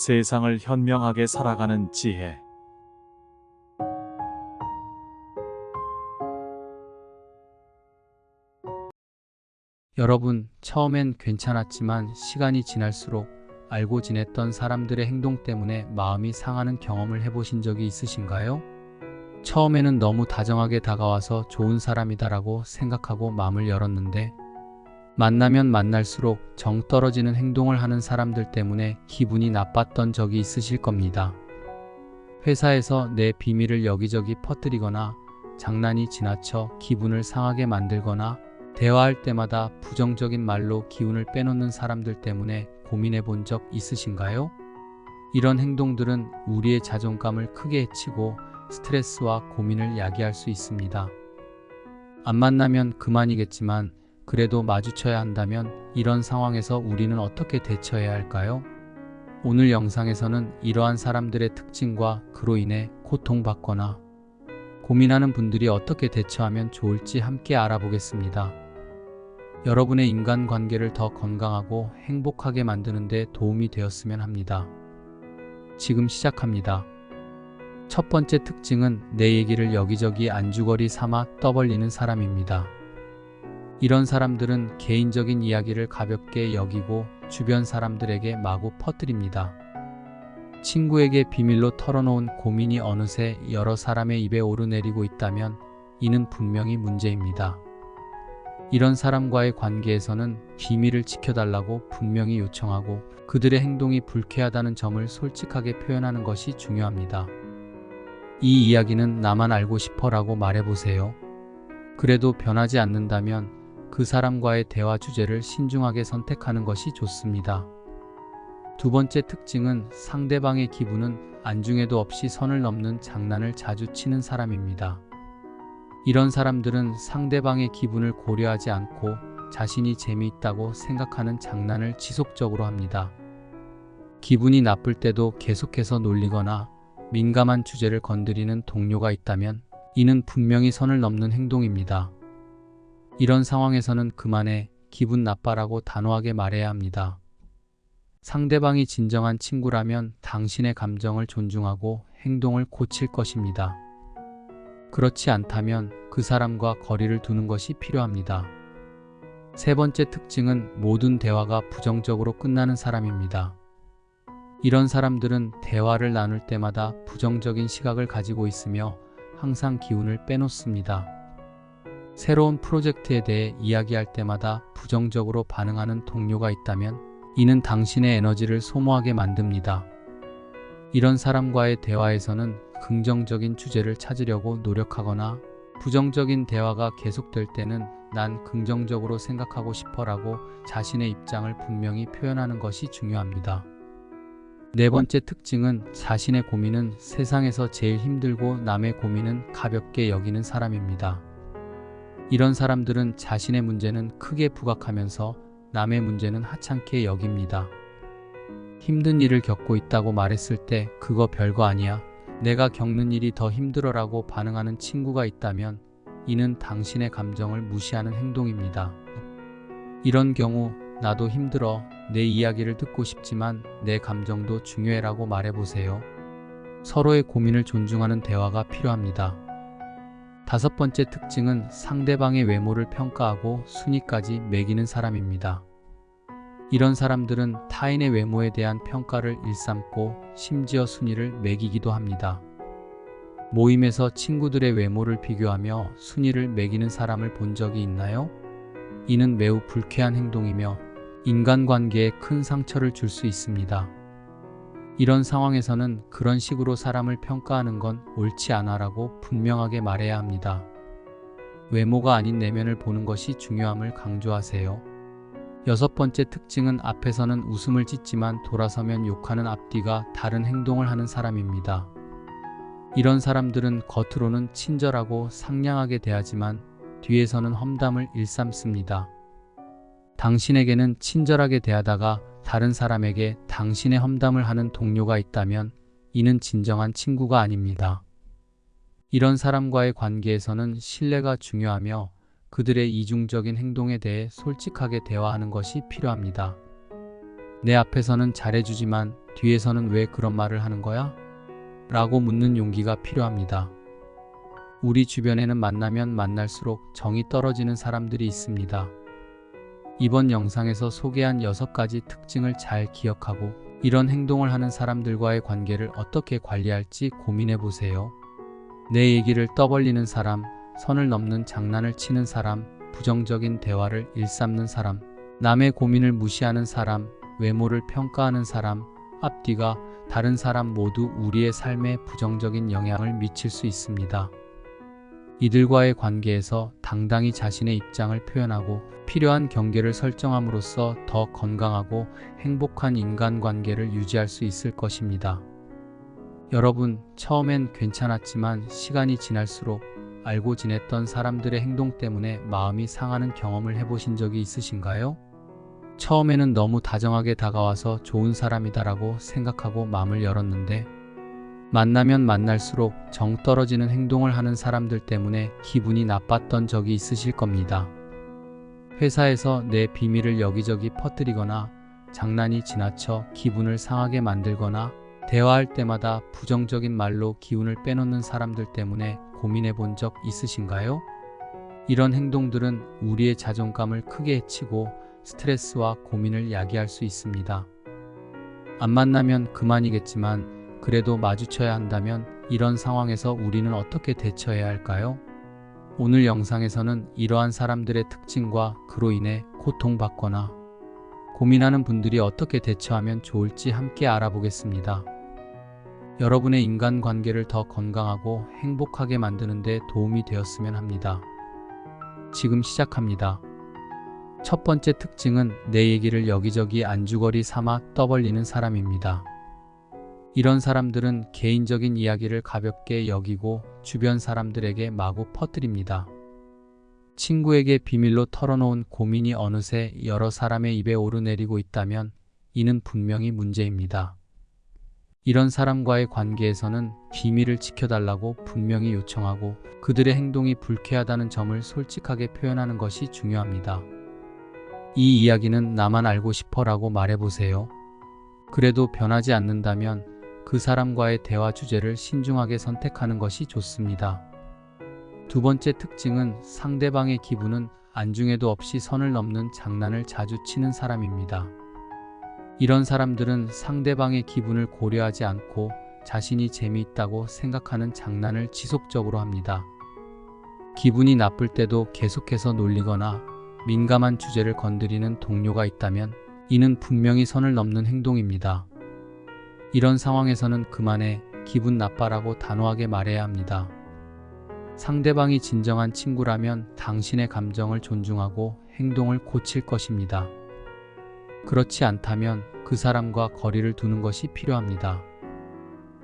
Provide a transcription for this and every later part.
세상을 현명하게 살아가는 지혜. 여러분, 처음엔 괜찮았지만 시간이 지날수록 알고 지냈던 사람들의 행동 때문에 마음이 상하는 경험을 해보신 적이 있으신가요? 처음에는 너무 다정하게 다가와서 좋은 사람이다라고 생각하고 마음을 열었는데 만나면 만날수록 정 떨어지는 행동을 하는 사람들 때문에 기분이 나빴던 적이 있으실 겁니다. 회사에서 내 비밀을 여기저기 퍼뜨리거나 장난이 지나쳐 기분을 상하게 만들거나 대화할 때마다 부정적인 말로 기운을 빼놓는 사람들 때문에 고민해 본 적 있으신가요? 이런 행동들은 우리의 자존감을 크게 해치고 스트레스와 고민을 야기할 수 있습니다. 안 만나면 그만이겠지만 그래도 마주쳐야 한다면 이런 상황에서 우리는 어떻게 대처해야 할까요? 오늘 영상에서는 이러한 사람들의 특징과 그로 인해 고통받거나 고민하는 분들이 어떻게 대처하면 좋을지 함께 알아보겠습니다. 여러분의 인간관계를 더 건강하고 행복하게 만드는 데 도움이 되었으면 합니다. 지금 시작합니다. 첫 번째 특징은 내 얘기를 여기저기 안주거리 삼아 떠벌리는 사람입니다. 이런 사람들은 개인적인 이야기를 가볍게 여기고 주변 사람들에게 마구 퍼뜨립니다. 친구에게 비밀로 털어놓은 고민이 어느새 여러 사람의 입에 오르내리고 있다면 이는 분명히 문제입니다. 이런 사람과의 관계에서는 비밀을 지켜달라고 분명히 요청하고 그들의 행동이 불쾌하다는 점을 솔직하게 표현하는 것이 중요합니다. 이 이야기는 나만 알고 싶어라고 말해보세요. 그래도 변하지 않는다면 그 사람과의 대화 주제를 신중하게 선택하는 것이 좋습니다. 두 번째 특징은 상대방의 기분은 안중에도 없이 선을 넘는 장난을 자주 치는 사람입니다. 이런 사람들은 상대방의 기분을 고려하지 않고 자신이 재미있다고 생각하는 장난을 지속적으로 합니다. 기분이 나쁠 때도 계속해서 놀리거나 민감한 주제를 건드리는 동료가 있다면 이는 분명히 선을 넘는 행동입니다. 이런 상황에서는 그만해, 기분 나빠라고 단호하게 말해야 합니다. 상대방이 진정한 친구라면 당신의 감정을 존중하고 행동을 고칠 것입니다. 그렇지 않다면 그 사람과 거리를 두는 것이 필요합니다. 세 번째 특징은 모든 대화가 부정적으로 끝나는 사람입니다. 이런 사람들은 대화를 나눌 때마다 부정적인 시각을 가지고 있으며 항상 기운을 빼놓습니다. 새로운 프로젝트에 대해 이야기할 때마다 부정적으로 반응하는 동료가 있다면 이는 당신의 에너지를 소모하게 만듭니다. 이런 사람과의 대화에서는 긍정적인 주제를 찾으려고 노력하거나 부정적인 대화가 계속될 때는 난 긍정적으로 생각하고 싶어라고 자신의 입장을 분명히 표현하는 것이 중요합니다. 네 번째 특징은 자신의 고민은 세상에서 제일 힘들고 남의 고민은 가볍게 여기는 사람입니다. 이런 사람들은 자신의 문제는 크게 부각하면서 남의 문제는 하찮게 여깁니다. 힘든 일을 겪고 있다고 말했을 때 그거 별거 아니야, 내가 겪는 일이 더 힘들어라고 반응하는 친구가 있다면 이는 당신의 감정을 무시하는 행동입니다. 이런 경우 나도 힘들어, 내 이야기를 듣고 싶지만 내 감정도 중요해라고 말해보세요. 서로의 고민을 존중하는 대화가 필요합니다. 다섯 번째 특징은 상대방의 외모를 평가하고 순위까지 매기는 사람입니다. 이런 사람들은 타인의 외모에 대한 평가를 일삼고 심지어 순위를 매기기도 합니다. 모임에서 친구들의 외모를 비교하며 순위를 매기는 사람을 본 적이 있나요? 이는 매우 불쾌한 행동이며 인간관계에 큰 상처를 줄 수 있습니다. 이런 상황에서는 그런 식으로 사람을 평가하는 건 옳지 않아라고 분명하게 말해야 합니다. 외모가 아닌 내면을 보는 것이 중요함을 강조하세요. 여섯 번째 특징은 앞에서는 웃음을 짓지만 돌아서면 욕하는 앞뒤가 다른 행동을 하는 사람입니다. 이런 사람들은 겉으로는 친절하고 상냥하게 대하지만 뒤에서는 험담을 일삼습니다. 당신에게는 친절하게 대하다가 다른 사람에게 당신의 험담을 하는 동료가 있다면 이는 진정한 친구가 아닙니다. 이런 사람과의 관계에서는 신뢰가 중요하며 그들의 이중적인 행동에 대해 솔직하게 대화하는 것이 필요합니다. 내 앞에서는 잘해주지만 뒤에서는 왜 그런 말을 하는 거야? 라고 묻는 용기가 필요합니다. 우리 주변에는 만나면 만날수록 정이 떨어지는 사람들이 있습니다. 이번 영상에서 소개한 6가지 특징을 잘 기억하고 이런 행동을 하는 사람들과의 관계를 어떻게 관리할지 고민해 보세요. 내 얘기를 떠벌리는 사람, 선을 넘는 장난을 치는 사람, 부정적인 대화를 일삼는 사람, 남의 고민을 무시하는 사람, 외모를 평가하는 사람, 앞뒤가 다른 사람 모두 우리의 삶에 부정적인 영향을 미칠 수 있습니다. 이들과의 관계에서 당당히 자신의 입장을 표현하고 필요한 경계를 설정함으로써 더 건강하고 행복한 인간관계를 유지할 수 있을 것입니다. 여러분, 처음엔 괜찮았지만 시간이 지날수록 알고 지냈던 사람들의 행동 때문에 마음이 상하는 경험을 해보신 적이 있으신가요? 처음에는 너무 다정하게 다가와서 좋은 사람이다라고 생각하고 마음을 열었는데 만나면 만날수록 정 떨어지는 행동을 하는 사람들 때문에 기분이 나빴던 적이 있으실 겁니다. 회사에서 내 비밀을 여기저기 퍼뜨리거나 장난이 지나쳐 기분을 상하게 만들거나 대화할 때마다 부정적인 말로 기운을 빼놓는 사람들 때문에 고민해 본 적 있으신가요? 이런 행동들은 우리의 자존감을 크게 해치고 스트레스와 고민을 야기할 수 있습니다. 안 만나면 그만이겠지만 그래도 마주쳐야 한다면 이런 상황에서 우리는 어떻게 대처해야 할까요? 오늘 영상에서는 이러한 사람들의 특징과 그로 인해 고통받거나 고민하는 분들이 어떻게 대처하면 좋을지 함께 알아보겠습니다. 여러분의 인간관계를 더 건강하고 행복하게 만드는 데 도움이 되었으면 합니다. 지금 시작합니다. 첫 번째 특징은 내 얘기를 여기저기 안주거리 삼아 떠벌리는 사람입니다. 이런 사람들은 개인적인 이야기를 가볍게 여기고 주변 사람들에게 마구 퍼뜨립니다. 친구에게 비밀로 털어놓은 고민이 어느새 여러 사람의 입에 오르내리고 있다면 이는 분명히 문제입니다. 이런 사람과의 관계에서는 비밀을 지켜달라고 분명히 요청하고 그들의 행동이 불쾌하다는 점을 솔직하게 표현하는 것이 중요합니다. 이 이야기는 나만 알고 싶어라고 말해보세요. 그래도 변하지 않는다면 그 사람과의 대화 주제를 신중하게 선택하는 것이 좋습니다. 두 번째 특징은 상대방의 기분은 안중에도 없이 선을 넘는 장난을 자주 치는 사람입니다. 이런 사람들은 상대방의 기분을 고려하지 않고 자신이 재미있다고 생각하는 장난을 지속적으로 합니다. 기분이 나쁠 때도 계속해서 놀리거나 민감한 주제를 건드리는 동료가 있다면 이는 분명히 선을 넘는 행동입니다. 이런 상황에서는 그만해, 기분 나빠라고 단호하게 말해야 합니다. 상대방이 진정한 친구라면 당신의 감정을 존중하고 행동을 고칠 것입니다. 그렇지 않다면 그 사람과 거리를 두는 것이 필요합니다.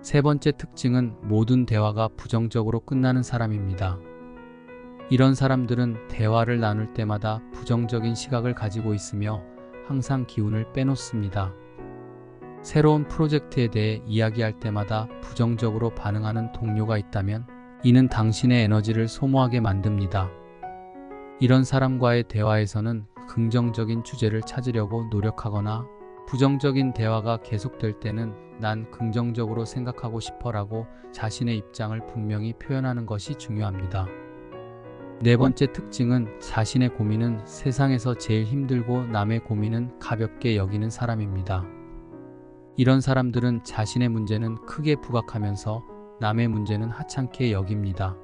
세 번째 특징은 모든 대화가 부정적으로 끝나는 사람입니다. 이런 사람들은 대화를 나눌 때마다 부정적인 시각을 가지고 있으며 항상 기운을 빼놓습니다. 새로운 프로젝트에 대해 이야기할 때마다 부정적으로 반응하는 동료가 있다면 이는 당신의 에너지를 소모하게 만듭니다. 이런 사람과의 대화에서는 긍정적인 주제를 찾으려고 노력하거나 부정적인 대화가 계속될 때는 난 긍정적으로 생각하고 싶어라고 자신의 입장을 분명히 표현하는 것이 중요합니다. 네 번째 특징은 자신의 고민은 세상에서 제일 힘들고 남의 고민은 가볍게 여기는 사람입니다. 이런 사람들은 자신의 문제는 크게 부각하면서 남의 문제는 하찮게 여깁니다.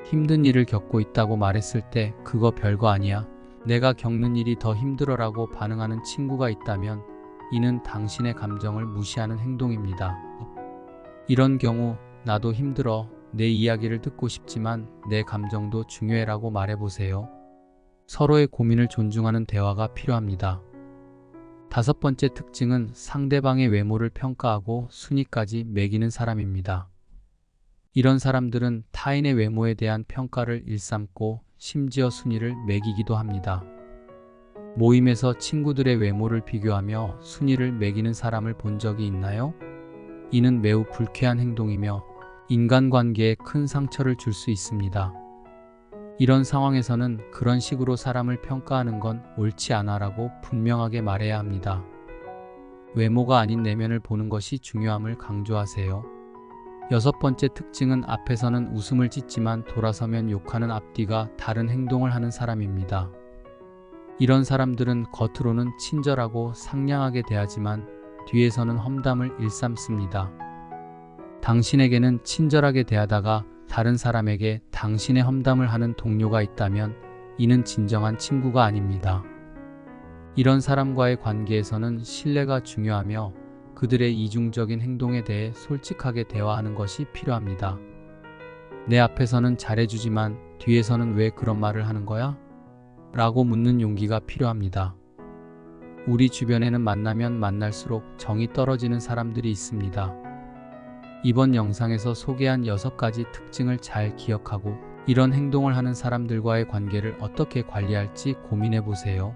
힘든 일을 겪고 있다고 말했을 때 그거 별거 아니야. 내가 겪는 일이 더 힘들어라고 반응하는 친구가 있다면 이는 당신의 감정을 무시하는 행동입니다. 이런 경우 나도 힘들어. 내 이야기를 듣고 싶지만 내 감정도 중요해라고 말해보세요. 서로의 고민을 존중하는 대화가 필요합니다. 다섯 번째 특징은 상대방의 외모를 평가하고 순위까지 매기는 사람입니다. 이런 사람들은 타인의 외모에 대한 평가를 일삼고 심지어 순위를 매기기도 합니다. 모임에서 친구들의 외모를 비교하며 순위를 매기는 사람을 본 적이 있나요? 이는 매우 불쾌한 행동이며 인간관계에 큰 상처를 줄 수 있습니다. 이런 상황에서는 그런 식으로 사람을 평가하는 건 옳지 않아라고 분명하게 말해야 합니다. 외모가 아닌 내면을 보는 것이 중요함을 강조하세요. 여섯 번째 특징은 앞에서는 웃음을 짓지만 돌아서면 욕하는 앞뒤가 다른 행동을 하는 사람입니다. 이런 사람들은 겉으로는 친절하고 상냥하게 대하지만 뒤에서는 험담을 일삼습니다. 당신에게는 친절하게 대하다가 다른 사람에게 당신의 험담을 하는 동료가 있다면 이는 진정한 친구가 아닙니다. 이런 사람과의 관계에서는 신뢰가 중요하며 그들의 이중적인 행동에 대해 솔직하게 대화하는 것이 필요합니다. 내 앞에서는 잘해주지만 뒤에서는 왜 그런 말을 하는 거야? 라고 묻는 용기가 필요합니다. 우리 주변에는 만나면 만날수록 정이 떨어지는 사람들이 있습니다. 이번 영상에서 소개한 6가지 특징을 잘 기억하고 이런 행동을 하는 사람들과의 관계를 어떻게 관리할지 고민해 보세요.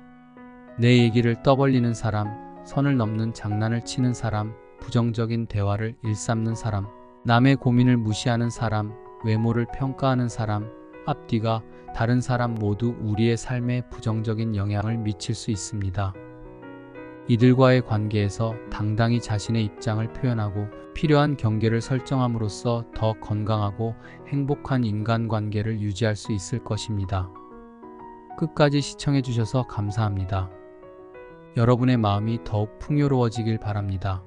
내 얘기를 떠벌리는 사람, 선을 넘는 장난을 치는 사람, 부정적인 대화를 일삼는 사람, 남의 고민을 무시하는 사람, 외모를 평가하는 사람, 앞뒤가 다른 사람 모두 우리의 삶에 부정적인 영향을 미칠 수 있습니다. 이들과의 관계에서 당당히 자신의 입장을 표현하고 필요한 경계를 설정함으로써 더 건강하고 행복한 인간관계를 유지할 수 있을 것입니다. 끝까지 시청해 주셔서 감사합니다. 여러분의 마음이 더욱 풍요로워지길 바랍니다.